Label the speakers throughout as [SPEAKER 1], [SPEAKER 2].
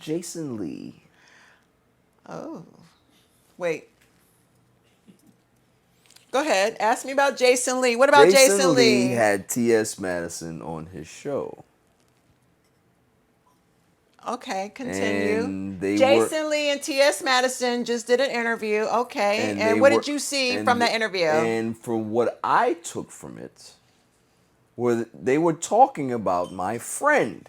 [SPEAKER 1] Jason Lee.
[SPEAKER 2] Oh, wait. Go ahead. Ask me about Jason Lee. What about Jason
[SPEAKER 1] Lee
[SPEAKER 2] Lee?
[SPEAKER 1] had TS Madison on his show.
[SPEAKER 2] Okay, continue.
[SPEAKER 1] And they
[SPEAKER 2] Jason
[SPEAKER 1] were
[SPEAKER 2] Lee and TS Madison just did an interview. Okay.
[SPEAKER 1] and
[SPEAKER 2] And
[SPEAKER 1] they
[SPEAKER 2] what
[SPEAKER 1] were
[SPEAKER 2] did you see from
[SPEAKER 1] and
[SPEAKER 2] that interview?
[SPEAKER 1] and from what I took from it, where they were talking about my friend.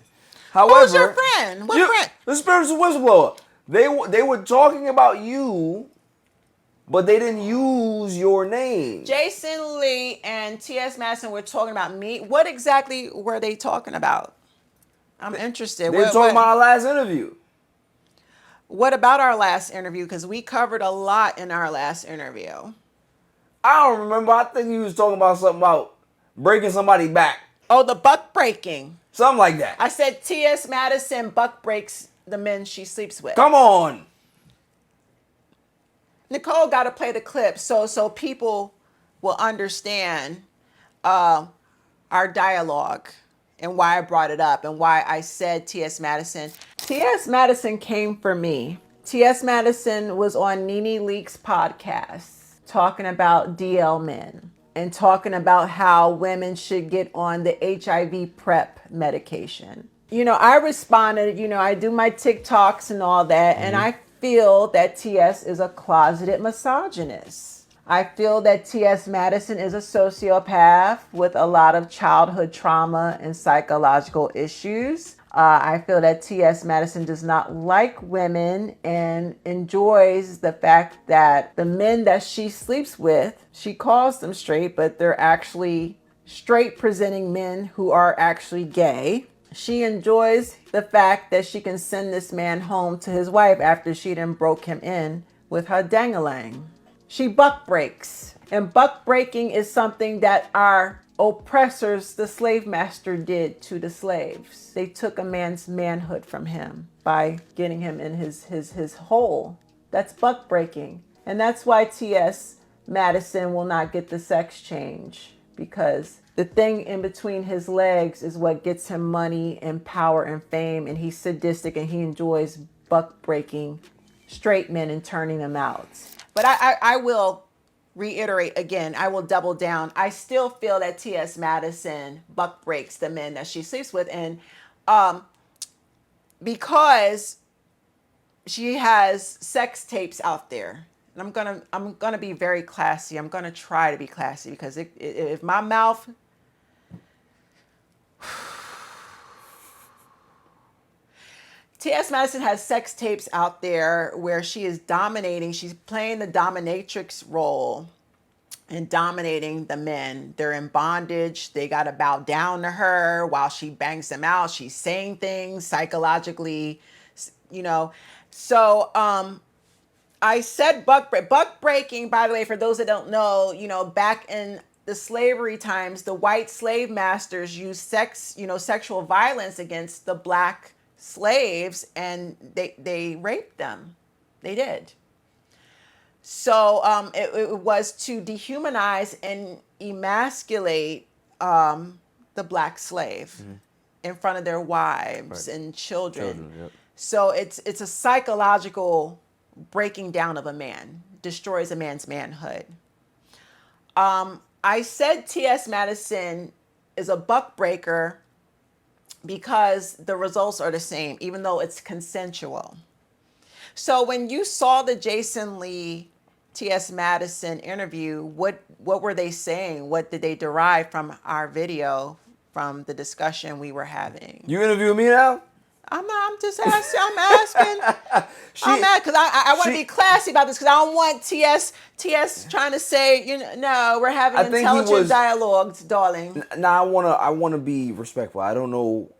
[SPEAKER 1] However,
[SPEAKER 2] Who's your friend? What friend?
[SPEAKER 1] The spiritual whistleblower. They were talking about you, but they didn't use your name.
[SPEAKER 2] Jason Lee and T.S. Madison were talking about me. What exactly were they talking about? I'm interested.
[SPEAKER 1] They were talking about our last interview.
[SPEAKER 2] What about our last interview? Because we covered a lot in our last interview.
[SPEAKER 1] I don't remember. I think he was talking about something about breaking somebody back.
[SPEAKER 2] Oh, the buck breaking.
[SPEAKER 1] Something like that.
[SPEAKER 2] I said T.S. Madison buck breaks the men she sleeps with.
[SPEAKER 1] Come on.
[SPEAKER 2] Nicole got to play the clip so people will understand our dialogue and why I brought it up and why I said T.S. Madison. T.S. Madison came for me. T.S. Madison was on Nene Leakes' podcast talking about DL men and talking about how women should get on the HIV PrEP medication. You know, I responded, I do my TikToks and all that, and I feel that TS is a closeted misogynist. I feel that T.S. Madison is a sociopath with a lot of childhood trauma and psychological issues. I feel that T.S. Madison does not like women and enjoys the fact that the men that she sleeps with, she calls them straight, but they're actually straight presenting men who are actually gay. She enjoys the fact that she can send this man home to his wife after she done broke him in with her dang-a-lang. She buck breaks. And buck breaking is something that our oppressors, the slave master, did to the slaves. They took a man's manhood from him by getting him in his hole. That's buck breaking. And that's why T.S. Madison will not get the sex change, because the thing in between his legs is what gets him money and power and fame, and he's sadistic and he enjoys buck breaking straight men and turning them out. But I will reiterate again, I will double down. I still feel that T.S. Madison buck breaks the men that she sleeps with, and because she has sex tapes out there. And I'm gonna be very classy. I'm gonna try to be classy, because if my mouth T.S. Madison has sex tapes out there where she is dominating. She's playing the dominatrix role and dominating the men. They're in bondage. They got to bow down to her while she bangs them out. She's saying things psychologically, So I said buck breaking, by the way, for those that don't know, back in the slavery times, the white slave masters used sexual violence against the black slaves, and they raped them. They did. So it was to dehumanize and emasculate the black slave in front of their wives and children. Yep. So it's a psychological breaking down of a man, destroys a man's manhood. I said T.S. Madison is a buck breaker because the results are the same, even though it's consensual. So when you saw the Jason Lee T.S. Madison interview, what were they saying? What did they derive from our video, from the discussion we were having?
[SPEAKER 1] You interview me now?
[SPEAKER 2] I'm just asking. I'm asking. I'm mad because I want to be classy about this, because I don't want TS trying to say, no, we're having intelligent dialogues, darling.
[SPEAKER 1] Now I wanna be respectful. I don't know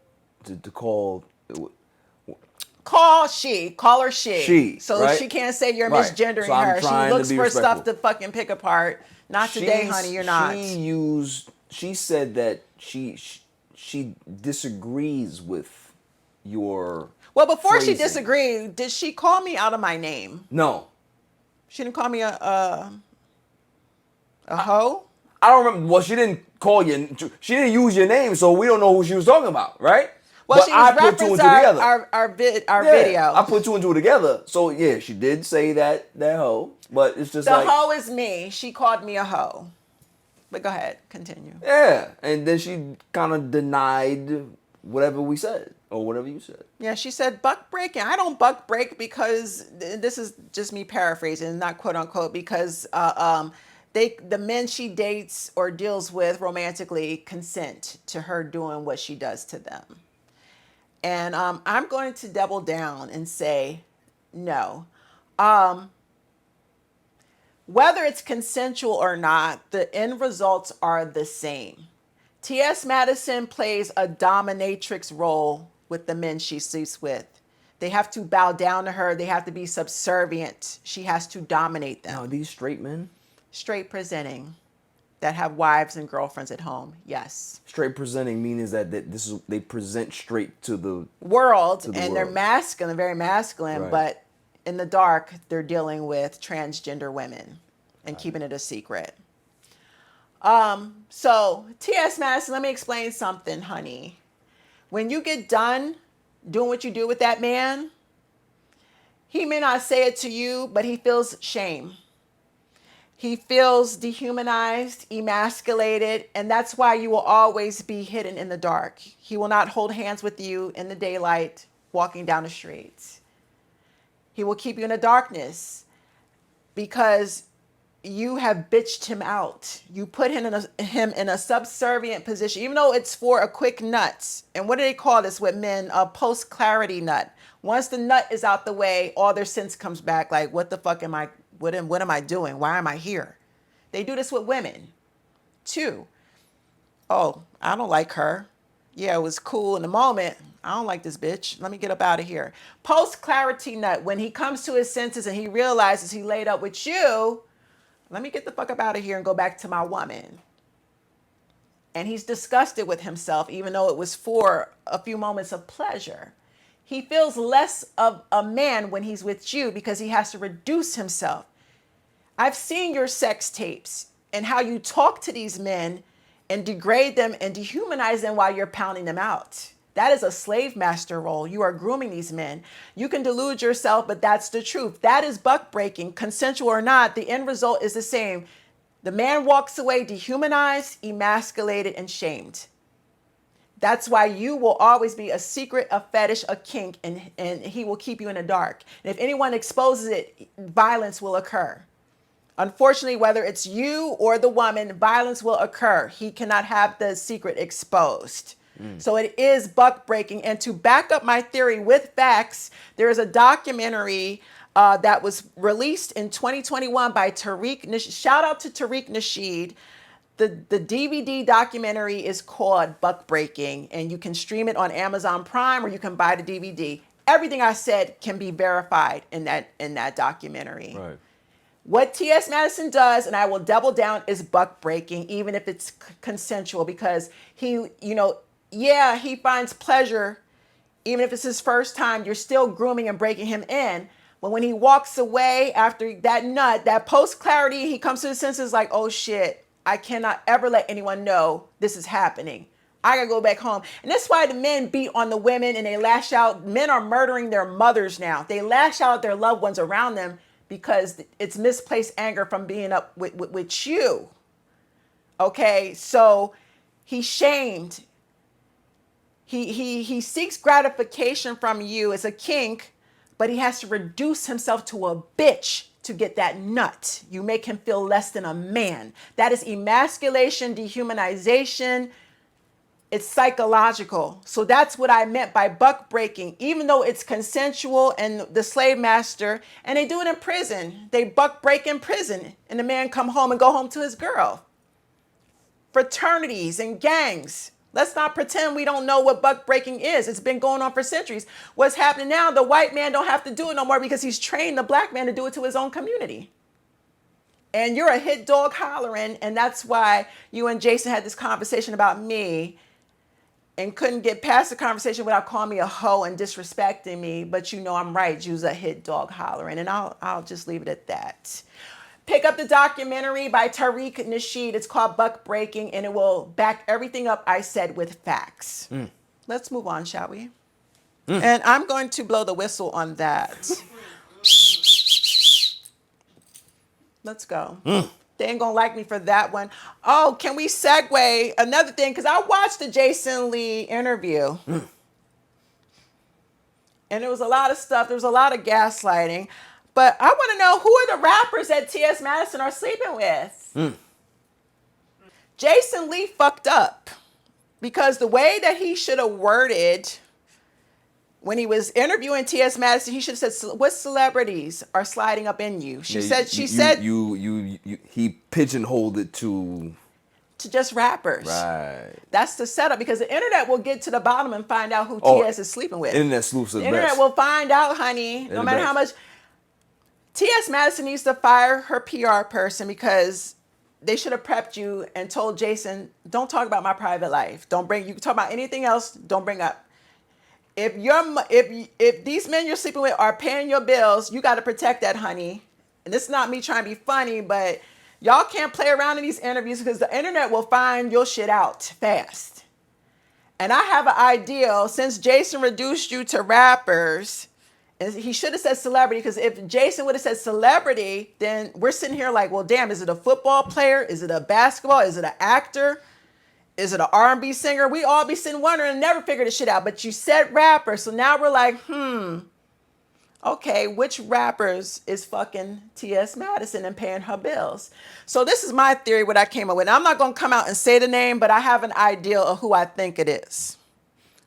[SPEAKER 1] to call.
[SPEAKER 2] Call her she.
[SPEAKER 1] She.
[SPEAKER 2] So
[SPEAKER 1] right?
[SPEAKER 2] she can't say you're
[SPEAKER 1] right.
[SPEAKER 2] misgendering
[SPEAKER 1] so
[SPEAKER 2] her. She looks for
[SPEAKER 1] respectful.
[SPEAKER 2] stuff to fucking pick apart. Not today, honey. You're not.
[SPEAKER 1] She said that she disagrees with your.
[SPEAKER 2] Well, before
[SPEAKER 1] phrasing.
[SPEAKER 2] she disagreed, did she call me out of my name?
[SPEAKER 1] No.
[SPEAKER 2] She didn't call me a hoe?
[SPEAKER 1] I don't remember. Well, she didn't call you. She didn't use your name, so we don't know who she was talking about, right?
[SPEAKER 2] Well,
[SPEAKER 1] But
[SPEAKER 2] she was
[SPEAKER 1] I put two and
[SPEAKER 2] referenced
[SPEAKER 1] two together.
[SPEAKER 2] our
[SPEAKER 1] Yeah,
[SPEAKER 2] video.
[SPEAKER 1] I put two and two together. So yeah, she did say that hoe, but it's just
[SPEAKER 2] The
[SPEAKER 1] like,
[SPEAKER 2] hoe is me. She called me a hoe. But go ahead, continue.
[SPEAKER 1] yeah. And then she kind of denied whatever we said or whatever you said.
[SPEAKER 2] Yeah, she said buck breaking. I don't buck break because this is just me paraphrasing, not quote unquote, because the men she dates or deals with romantically consent to her doing what she does to them. And I'm going to double down and say no. Whether it's consensual or not, the end results are the same. TS Madison plays a dominatrix role with the men she sleeps with. They have to bow down to her. They have to be subservient. She has to dominate them.
[SPEAKER 1] Now, are these straight men?
[SPEAKER 2] Straight presenting that have wives and girlfriends at home. Yes.
[SPEAKER 1] Straight presenting means that they present straight to the
[SPEAKER 2] World,
[SPEAKER 1] to the
[SPEAKER 2] and
[SPEAKER 1] world.
[SPEAKER 2] they're masculine, very masculine,
[SPEAKER 1] Right.
[SPEAKER 2] but in the dark, they're dealing with transgender women and keeping it a secret. So T.S. Madison, let me explain something, honey. When you get done doing what you do with that man, he may not say it to you, but he feels shame. He feels dehumanized, emasculated, and that's why you will always be hidden in the dark. He will not hold hands with you in the daylight, walking down the streets. He will keep you in the darkness because you have bitched him out. You put him in a subservient position, even though it's for a quick nut. And what do they call this with men? A post-clarity nut. Once the nut is out the way, all their sense comes back. Like, what the fuck am I? What am I doing? Why am I here? They do this with women, too. Oh, I don't like her. Yeah, it was cool in the moment. I don't like this bitch. Let me get up out of here. Post-clarity nut. When he comes to his senses and he realizes he laid up with you, let me get the fuck up out of here and go back to my woman. And he's disgusted with himself, even though it was for a few moments of pleasure. He feels less of a man when he's with you because he has to reduce himself. I've seen your sex tapes and how you talk to these men and degrade them and dehumanize them while you're pounding them out. That is a slave master role. You are grooming these men. You can delude yourself, but that's the truth. That is buck breaking, consensual or not. The end result is the same. The man walks away dehumanized, emasculated, and shamed. That's why you will always be a secret, a fetish, a kink, and he will keep you in the dark. And if anyone exposes it, violence will occur. Unfortunately, whether it's you or the woman, violence will occur. He cannot have the secret exposed. So it is buck breaking. And to back up my theory with facts, there is a documentary that was released in 2021 by Tariq Nasheed. Shout out to Tariq Nasheed. The DVD documentary is called Buck Breaking, and you can stream it on Amazon Prime or you can buy the DVD. Everything I said can be verified in that documentary.
[SPEAKER 1] Right.
[SPEAKER 2] What T.S. Madison does, and I will double down, is buck breaking, even if it's consensual, because he finds pleasure, even if it's his first time, you're still grooming and breaking him in. But when he walks away after that nut, that post-clarity, he comes to his senses like, oh shit, I cannot ever let anyone know this is happening. I gotta go back home. And that's why the men beat on the women and they lash out. Men are murdering their mothers now. They lash out at their loved ones around them because it's misplaced anger from being up with you. Okay, so he's shamed. He seeks gratification from you as a kink, but he has to reduce himself to a bitch to get that nut. You make him feel less than a man. That is emasculation, dehumanization. It's psychological. So that's what I meant by buck breaking. Even though it's consensual and the slave master, and they do it in prison. They buck break in prison and the man come home and go home to his girl. Fraternities and gangs. Let's not pretend we don't know what buck breaking is. It's been going on for centuries. What's happening now, the white man don't have to do it no more because he's trained the black man to do it to his own community. And you're a hit dog hollering, and that's why you and Jason had this conversation about me and couldn't get past the conversation without calling me a hoe and disrespecting me. But you know I'm right. You's a hit dog hollering, and I'll just leave it at that. Pick up the documentary by Tariq Nasheed. It's called Buck Breaking, and it will back everything up I said with facts. let's move on, shall we? And I'm going to blow the whistle on that. Let's go. They ain't gonna like me for that one. Oh, can we segue another thing? Because I watched the Jason Lee interview. And there was a lot of stuff. There was a lot of gaslighting. But I want to know, who are the rappers that TS Madison are sleeping with? Jason Lee fucked up. Because the way that he should have worded when he was interviewing T.S. Madison, he should have said, "What celebrities are sliding up in you?" He
[SPEAKER 1] pigeonholed it to
[SPEAKER 2] just rappers.
[SPEAKER 1] Right.
[SPEAKER 2] That's the setup, because the internet will get to the bottom and find out who T.S. is sleeping with.
[SPEAKER 1] Internet sleuths are the
[SPEAKER 2] internet
[SPEAKER 1] best.
[SPEAKER 2] will find out, honey. No matter how much. T.S. Madison needs to fire her PR person, because they should have prepped you and told Jason, don't talk about my private life. You can talk about anything else, don't bring up. If these men you're sleeping with are paying your bills, you got to protect that, honey. And this is not me trying to be funny, but y'all can't play around in these interviews, because the internet will find your shit out fast. And I have an ideal, since Jason reduced you to rappers, and he should have said celebrity, because if Jason would have said celebrity, then we're sitting here like, well, damn, is it a football player? Is it a basketball? Is it an actor? Is it an R&B singer? We all be sitting wondering and never figure this shit out. But you said rapper, so now we're like, okay, which rappers is fucking T.S. Madison and paying her bills? So this is my theory, what I came up with. I'm not going to come out and say the name, but I have an idea of who I think it is.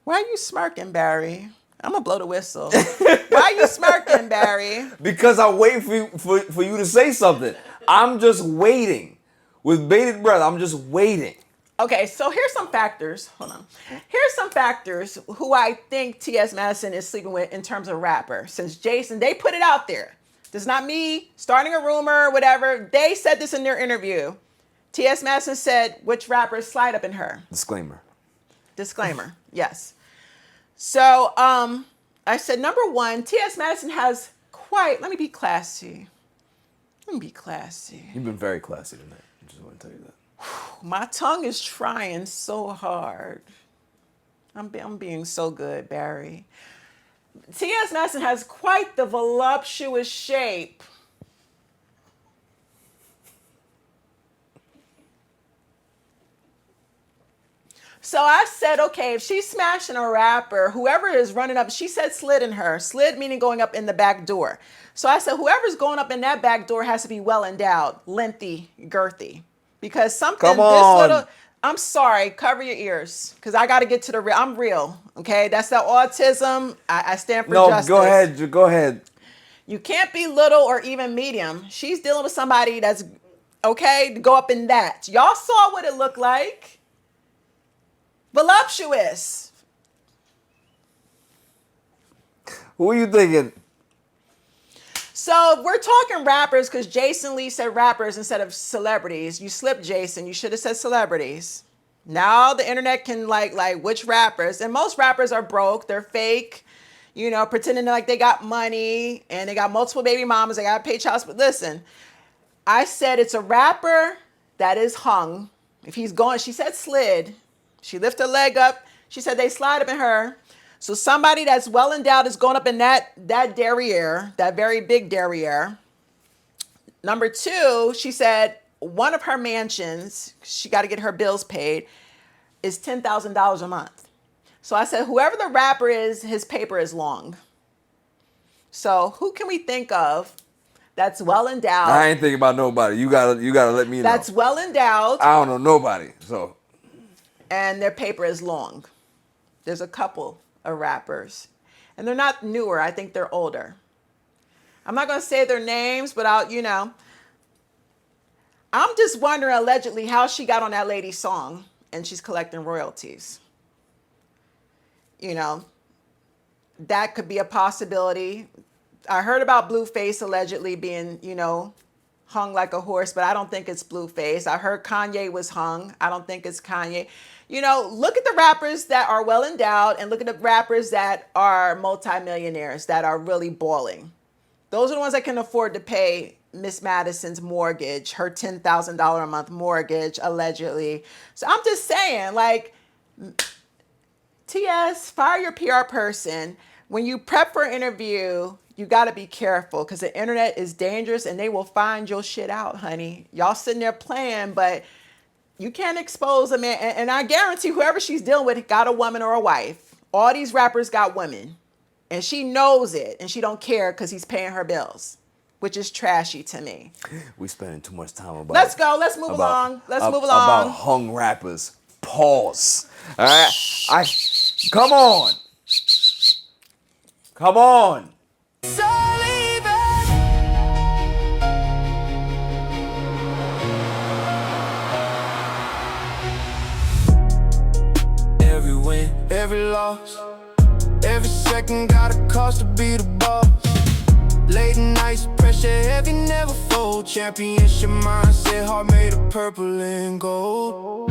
[SPEAKER 2] Why are you smirking, Barry? I'm going to blow the whistle. Why are you smirking, Barry?
[SPEAKER 1] Because I wait for you to say something. I'm just waiting. With bated breath, I'm just waiting.
[SPEAKER 2] Okay, so here's some factors. Hold on. Here's some factors who I think T.S. Madison is sleeping with in terms of rapper. Since Jason, they put it out there. This is not me starting a rumor or whatever. They said this in their interview. T.S. Madison said, which rappers slide up in her?
[SPEAKER 1] Disclaimer,
[SPEAKER 2] yes. So I said, number one, T.S. Madison has let me be classy. You've
[SPEAKER 1] been very classy tonight. I just want to tell you that.
[SPEAKER 2] My tongue is trying so hard. I'm being so good, Barry. T.S. Madison has quite the voluptuous shape. So I said, okay, if she's smashing a rapper, whoever is running up, she said slid in her. Slid meaning going up in the back door. So I said, whoever's going up in that back door has to be well endowed, lengthy, girthy. Because something this little, I'm sorry, cover your ears. Because I got to get to the real. I'm real, okay? That's the autism. I stand for justice.
[SPEAKER 1] No, go ahead.
[SPEAKER 2] You can't be little or even medium. She's dealing with somebody that's, okay, to go up in that. Y'all saw what it looked like. Voluptuous.
[SPEAKER 1] Who are you thinking?
[SPEAKER 2] So we're talking rappers, because Jason Lee said rappers instead of celebrities. You slipped, Jason. You should have said celebrities. Now the internet can like which rappers. And most rappers are broke. They're fake. Pretending like they got money and they got multiple baby mamas. They got to pay child support. Listen, I said it's a rapper that is hung. If he's going, she said slid. She lifted her leg up. She said they slide up in her. So somebody that's well endowed is going up in that derriere, that very big derriere. Number two, she said one of her mansions, she got to get her bills paid, is $10,000 a month. So I said, whoever the rapper is, his paper is long. So who can we think of that's well endowed?
[SPEAKER 1] I ain't thinking about nobody. You gotta let me know.
[SPEAKER 2] That's well endowed.
[SPEAKER 1] I don't know nobody. So.
[SPEAKER 2] And their paper is long. There's a couple of rappers. And they're not newer. I think they're older. I'm not going to say their names, but I'm just wondering allegedly how she got on that lady's song and she's collecting royalties. That could be a possibility. I heard about Blueface allegedly being, hung like a horse, but I don't think it's Blueface. I heard Kanye was hung. I don't think it's Kanye. Look at the rappers that are well endowed and look at the rappers that are multimillionaires, that are really balling. Those are the ones that can afford to pay Miss Madison's mortgage, her $10,000 a month mortgage, allegedly. So I'm just saying, TS, fire your PR person. When you prep for an interview, you got to be careful because the internet is dangerous and they will find your shit out, honey. Y'all sitting there playing, but you can't expose a man. And I guarantee whoever she's dealing with got a woman or a wife. All these rappers got women. And she knows it and she don't care because he's paying her bills, which is trashy to me.
[SPEAKER 1] We spending too much time about.
[SPEAKER 2] Let's go. Let's move along. Let's move along.
[SPEAKER 1] About hung rappers. Pause. All right. Come on. Come on.
[SPEAKER 3] Every win, every loss, every second got a cost to be the boss. Late nights, pressure heavy, never fold. Championship mindset, heart made of purple and gold.